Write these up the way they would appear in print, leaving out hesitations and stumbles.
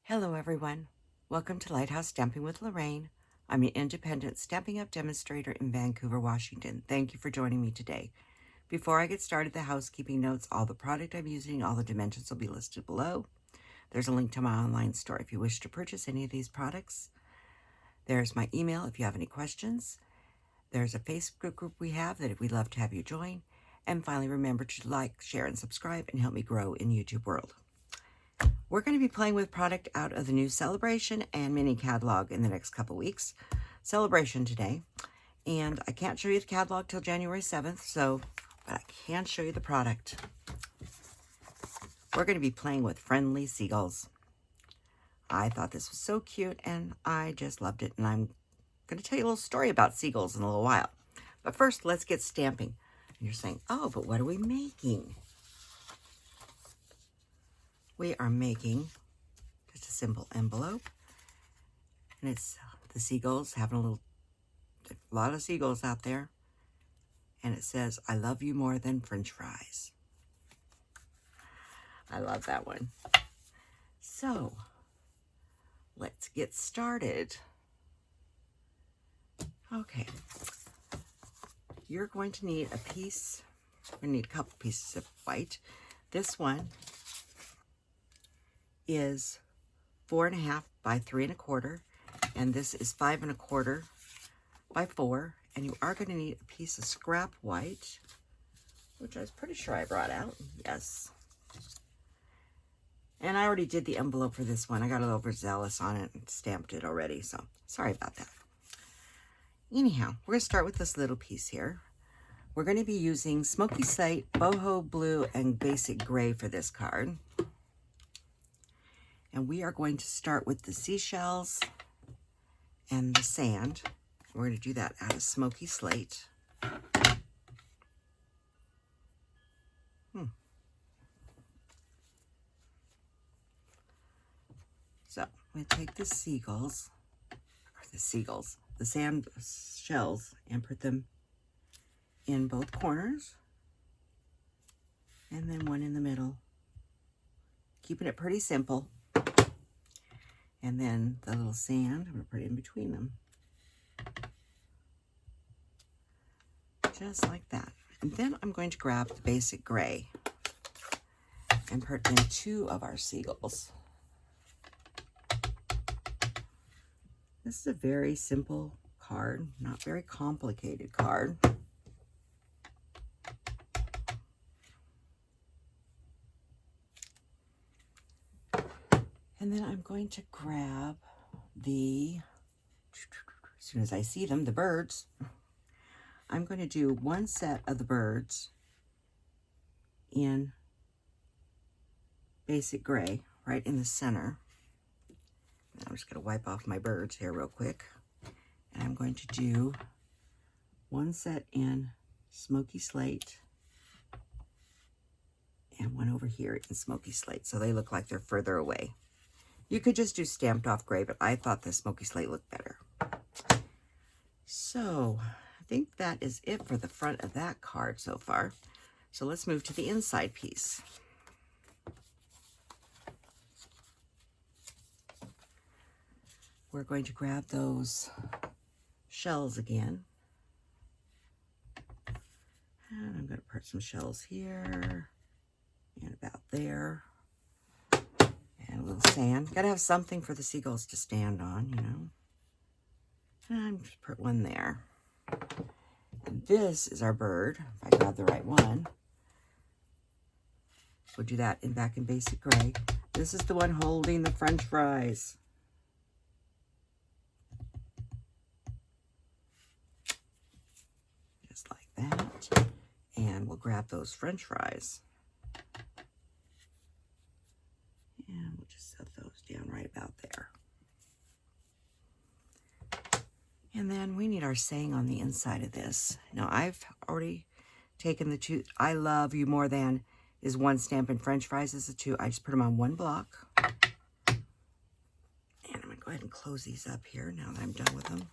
Hello everyone, welcome to Lighthouse Stamping with Lorraine. I'm an independent Stampin' Up! Demonstrator in Vancouver, Washington. Thank you for joining me today. Before I get started, the housekeeping notes, all the product I'm using, all the dimensions will be listed below. There's a link to my online store if you wish to purchase any of these products. There's my email if you have any questions. There's a Facebook group we have that we'd love to have you join. And finally, remember to like, share, and subscribe and help me grow in YouTube world. We're going to be playing with product out of the new Celebration and mini catalog in the next couple weeks. Celebration today, and I can't show you the catalog till January 7th, but I can show you the product. We're going to be playing with friendly seagulls. I thought this was so cute, and I just loved it, and I'm going to tell you a little story about seagulls in a little while. But first, let's get stamping. And you're saying, oh, but what are we making? We are making just a simple envelope, and it's the seagulls, having a lot of seagulls out there, and it says, I love you more than French fries. I love that one. So, let's get started. Okay, you're going to need a piece, we're going to need a couple pieces of white. This one is 4.5 by 3 1/4, and this is 5 1/4 by 4, and you are going to need a piece of scrap white, which I was pretty sure I brought out. Yes. And I already did the envelope for this one. I got a little overzealous on it and stamped it already, so sorry about that. Anyhow, we're going to start with this little piece here. We're going to be using Smoky Slate, Boho Blue, and Basic Gray for this card. And we are going to start with the seashells and the sand. We're going to do that out of Smoky Slate. So I'm going to take the seagulls, the sand shells, and put them in both corners, and then one in the middle. Keeping it pretty simple. And then the little sand, I'm going to put it in between them. Just like that. And then I'm going to grab the basic gray and put in 2 of our seagulls. This is a very simple card, not very complicated card. And then I'm going to grab as soon as I see them, the birds. I'm going to do one set of the birds in basic gray, right in the center. And I'm just going to wipe off my birds here real quick. And I'm going to do one set in Smoky Slate and one over here in Smoky Slate, so they look like they're further away. You could just do stamped off gray, but I thought the Smoky Slate looked better. So I think that is it for the front of that card so far. So let's move to the inside piece. We're going to grab those shells again. And I'm going to put some shells here and about there. And a little sand. Got to have something for the seagulls to stand on, you know. And I'm just put one there. And this is our bird. If I grab the right one, we'll do that back in basic gray. This is the one holding the French fries. Just like that. And we'll grab those French fries. And we'll just set those down right about there. And then we need our saying on the inside of this. Now, I've already taken the 2. I love you more than is 1 stamp, and French fries is a 2. I just put them on 1 block. And I'm going to go ahead and close these up here now that I'm done with them.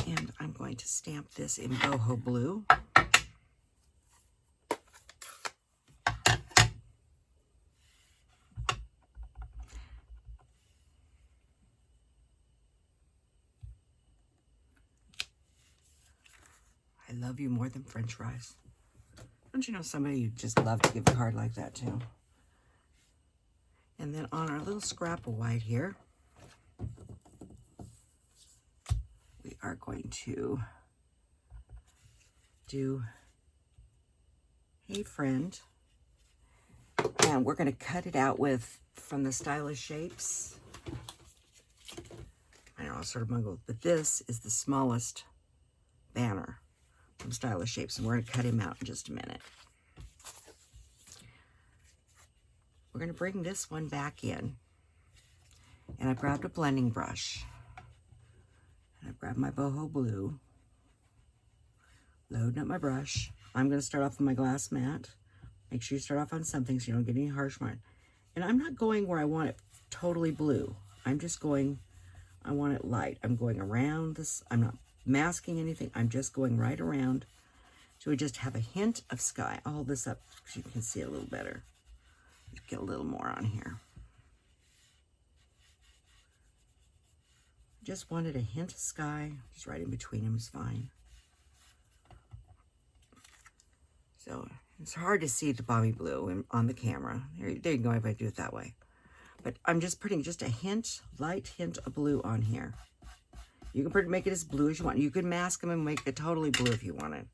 And I'm going to stamp this in Boho Blue. love you more than French fries. Don't you know somebody you just love to give a card like that to? And then on our little scrap of white here, we are going to do Hey Friend. And we're going to cut it out with, from the Stylish Shapes. I know, I'll sort of bungled, but this is the smallest banner from Stylish Shapes, and we're going to cut him out in just a minute. We're going to bring this one back in, and I've grabbed a blending brush, and I've grabbed my Boho Blue, loading up my brush. I'm going to start off with my glass mat. Make sure you start off on something so you don't get any harsh mark. And I'm not going where I want it totally blue. I'm just going, I want it light. I'm going around this. I'm not masking anything. I'm just going right around. So we just have a hint of sky. I'll hold this up so you can see it a little better. Get a little more on here. Just wanted a hint of sky. Just right in between them is fine. So it's hard to see the Boho Blue on the camera. There you go if I do it that way. But I'm just putting just a hint, light hint of blue on here. You can make it as blue as you want. You can mask them and make it totally blue if you wanted.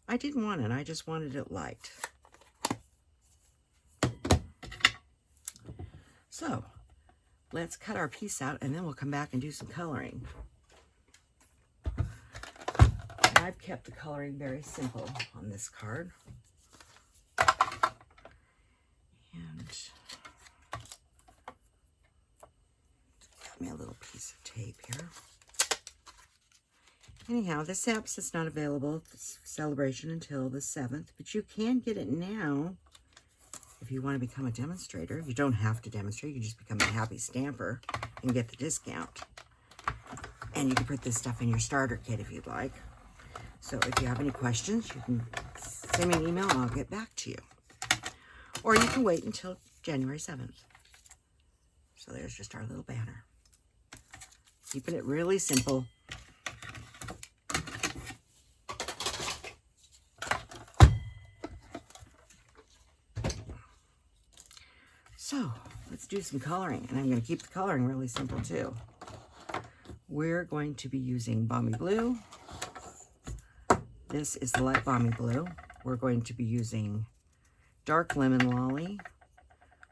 I didn't want it. I just wanted it light. So let's cut our piece out and then we'll come back and do some coloring. And I've kept the coloring very simple on this card. And got me a little piece of tape here. Anyhow, this apps is not available for celebration until the 7th, but you can get it now if you want to become a demonstrator. You don't have to demonstrate. You can just become a happy stamper and get the discount. And you can put this stuff in your starter kit if you'd like. So if you have any questions, you can send me an email and I'll get back to you. Or you can wait until January 7th. So there's just our little banner. Keeping it really simple. So let's do some coloring, and I'm going to keep the coloring really simple too. We're going to be using Boho Blue. This is the light Boho Blue. We're going to be using dark Lemon Lolly.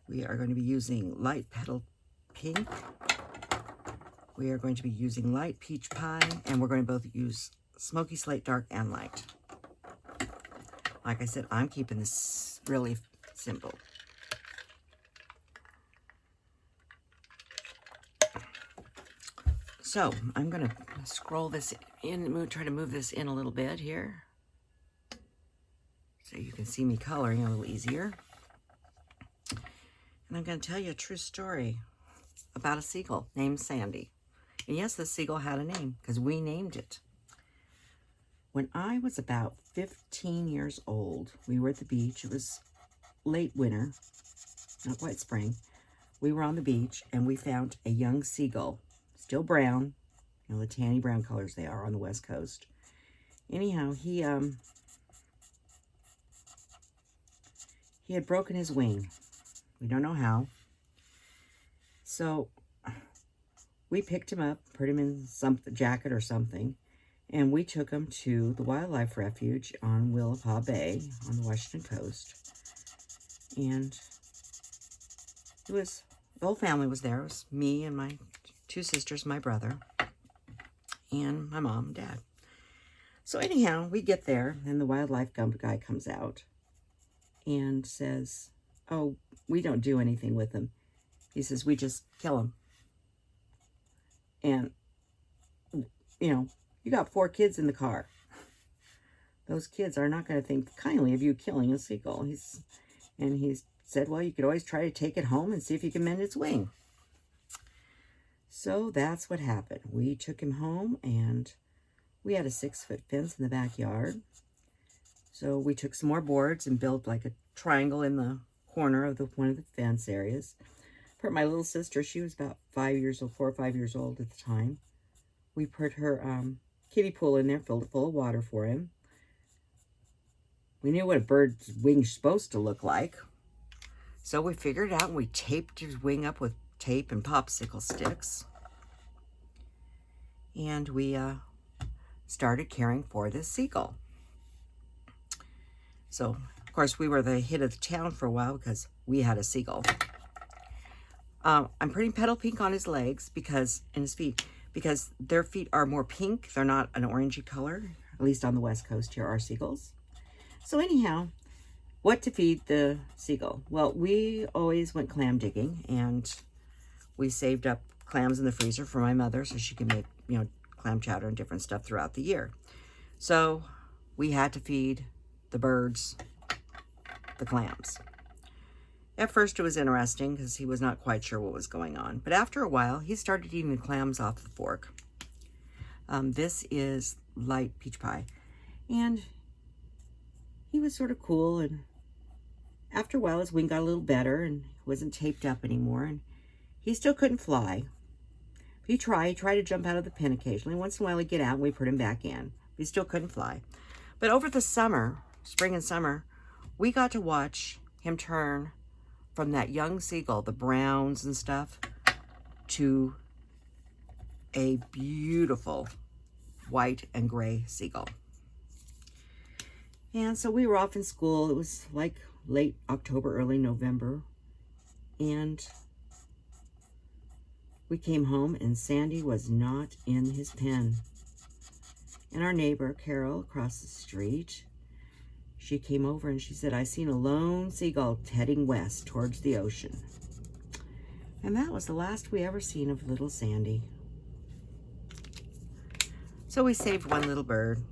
We are going to be using light Petal Pink. We are going to be using light Peach Pie, and we're going to both use Smoky Slate Dark and Light. Like I said, I'm keeping this really simple. So I'm going to scroll this in, try to move this in a little bit here, so you can see me coloring a little easier. And I'm going to tell you a true story about a seagull named Sandy. And yes, the seagull had a name because we named it. When I was about 15 years old, we were at the beach. It was late winter, not quite spring. We were on the beach and we found a young seagull. Still brown, you know, the tanny brown colors they are on the West Coast. Anyhow, he had broken his wing. We don't know how. So we picked him up, put him in some jacket or something, and we took him to the wildlife refuge on Willapa Bay on the Washington coast. And it was, the whole family was there. It was me and my 2 sisters, my brother, and my mom and dad. So anyhow, we get there, and the wildlife guy comes out and says, oh, we don't do anything with him. He says, we just kill him. And, you know, you got 4 kids in the car. Those kids are not going to think kindly of you killing a seagull. He said, well, you could always try to take it home and see if you can mend its wing. So that's what happened. We took him home, and we had a 6-foot fence in the backyard. So we took some more boards and built like a triangle in the corner of one of the fence areas. Put my little sister, she was about 5 years old, 4 or 5 years old at the time. We put her kiddie pool in there, filled it full of water for him. we knew what a bird's wing's supposed to look like. So we figured it out and we taped his wing up with tape and popsicle sticks. And we started caring for this seagull. So, of course, we were the hit of the town for a while because we had a seagull. I'm putting Petal pink on his legs and his feet, because their feet are more pink. They're not an orangey color, at least on the West Coast here, our seagulls. So anyhow, what to feed the seagull? Well, we always went clam digging, and we saved up clams in the freezer for my mother so she could make, clam chowder and different stuff throughout the year. So we had to feed the birds the clams. At first it was interesting because he was not quite sure what was going on. But after a while, he started eating the clams off the fork. This is light peach pie. And he was sort of cool. And after a while, his wing got a little better and wasn't taped up anymore. And he still couldn't fly. He tried to jump out of the pen occasionally. Once in a while, he'd get out and we put him back in. He still couldn't fly. But over the summer, spring and summer, we got to watch him turn from that young seagull, the browns and stuff, to a beautiful white and gray seagull. And so we were off in school. It was like late October, early November. And we came home and Sandy was not in his pen. And our neighbor, Carol, across the street, she came over and she said, "I seen a lone seagull heading west towards the ocean." And that was the last we ever seen of little Sandy. So we saved one little bird,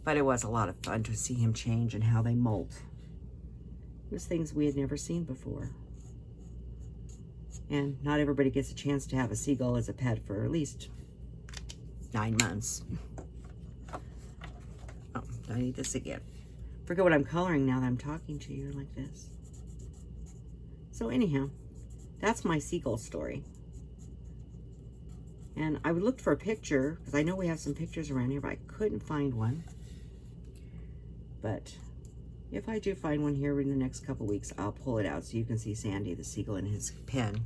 but it was a lot of fun to see him change and how they molt. It was things we had never seen before. And not everybody gets a chance to have a seagull as a pet for at least 9 months. Oh, I need this again. Forget what I'm coloring now that I'm talking to you like this. So anyhow, that's my seagull story. And I looked for a picture, because I know we have some pictures around here, but I couldn't find one. But if I do find one here in the next couple weeks, I'll pull it out so you can see Sandy, the seagull, in his pen.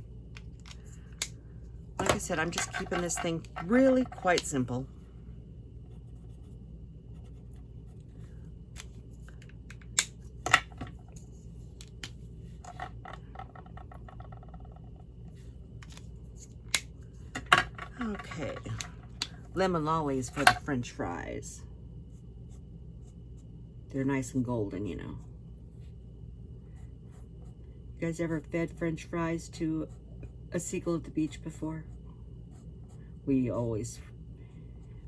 Like I said, I'm just keeping this thing really quite simple. Okay, lemon lollies for the French fries. They're nice and golden, you know. You guys ever fed French fries to a seagull at the beach before? We always,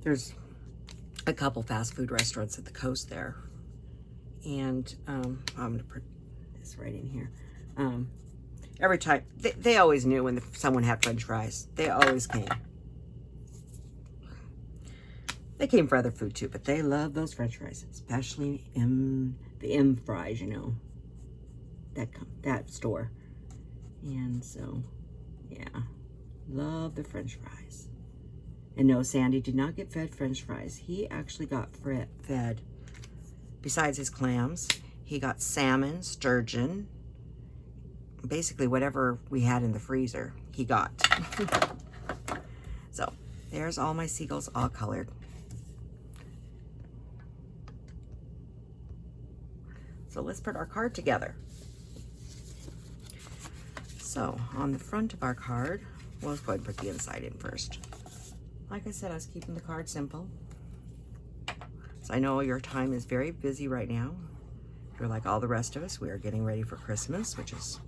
there's a couple fast food restaurants at the coast there. And I'm gonna put this right in here. Every time, they always knew when someone had French fries. They always came. They came for other food too, but they love those French fries, especially the M fries, you know, that store. And so, yeah, love the French fries. And no, Sandy did not get fed French fries. He actually got fed, besides his clams, he got salmon, sturgeon, basically whatever we had in the freezer, he got. So, there's all my seagulls all colored. So let's put our card together. So on the front of our card, well, let's go ahead and put the inside in first. Like I said, I was keeping the card simple. So I know your time is very busy right now. You're like all the rest of us. We are getting ready for Christmas, which is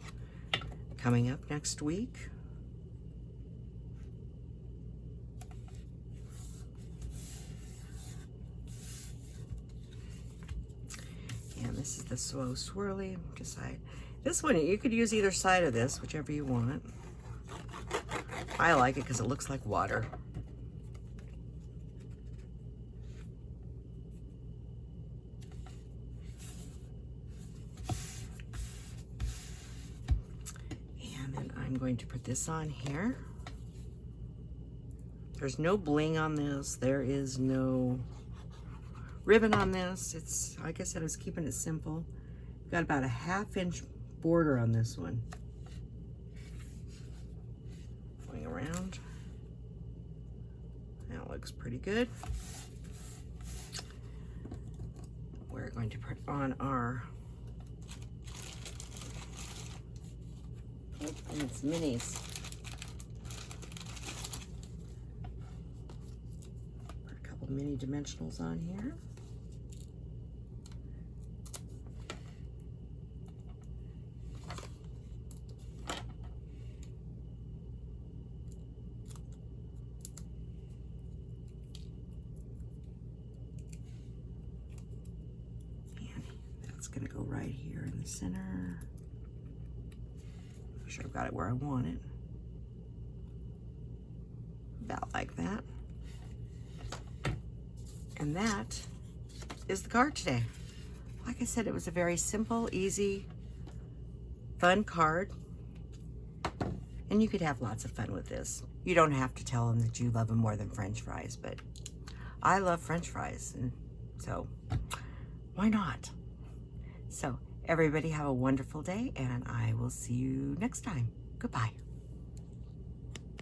coming up next week. And this is the slow swirly side. This one, you could use either side of this, whichever you want. I like it because it looks like water. And then I'm going to put this on here. There's no bling on this. There is no ribbon on this. It's, like I said, I was keeping it simple. Got about a 1/2 inch border on this one. Going around. That looks pretty good. We're going to put on our, and it's minis. Put a couple mini dimensionals on here. Going to go right here in the center. Make sure I've got it where I want it. About like that. And that is the card today. Like I said, it was a very simple, easy, fun card. And you could have lots of fun with this. You don't have to tell them that you love them more than French fries, but I love French fries, and so why not? So everybody have a wonderful day, and I will see you next time. Goodbye.